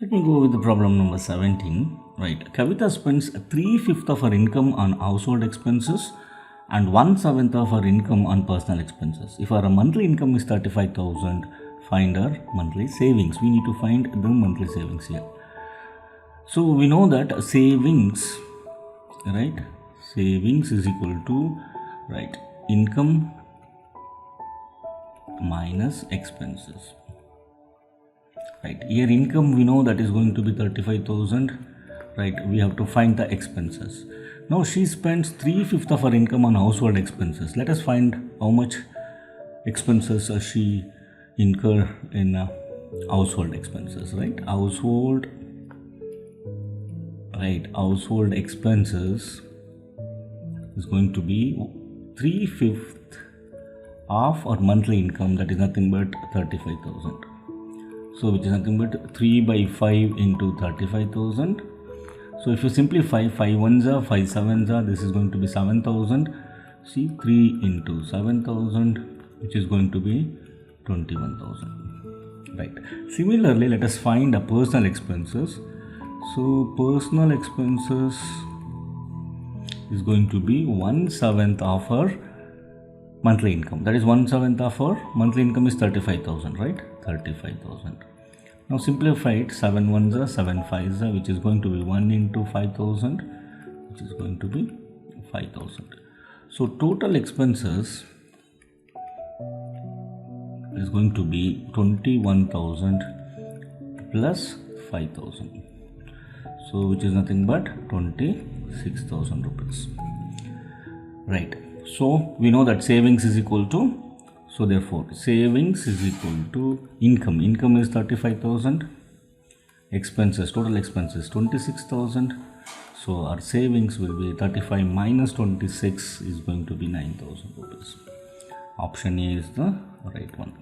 Let me go with the problem number 17. Right. Kavitha spends 3/5 of her income on household expenses and 1/7 of her income on personal expenses. If her monthly income is 35,000, find her monthly savings. We need to find the monthly savings here. So we know that savings, right? Savings is equal to, right, income minus expenses. Right, here income we know that is going to be 35,000. Right, we have to find the expenses. Now she spends 3/5 of her income on household expenses. Let us find how much expenses she incur in household expenses. Right, household expenses is going to be 3/5 of our monthly income, that is nothing but 35,000. So which is nothing but 3 by 5 into 35,000. So if you simplify, 5 ones are 5 sevens are, this is going to be 7,000. See, 3 into 7,000, which is going to be 21,000. Right. Similarly, let us find the personal expenses. So personal expenses is going to be 1/7 of our monthly income. That is 1/7 of our monthly income is 35,000, right? 35,000. Now simplify it. 7 ones are 7 fives are, which is going to be 1 into 5,000, which is going to be 5,000. So total expenses is going to be 21,000 plus 5,000. So which is nothing but 26,000 rupees. Right. So we know that savings is equal to, so therefore savings is equal to income. Income is 35,000. Expenses, total expenses 26,000. So our savings will be 35 minus 26 is going to be 9,000 rupees. Option A is the right one.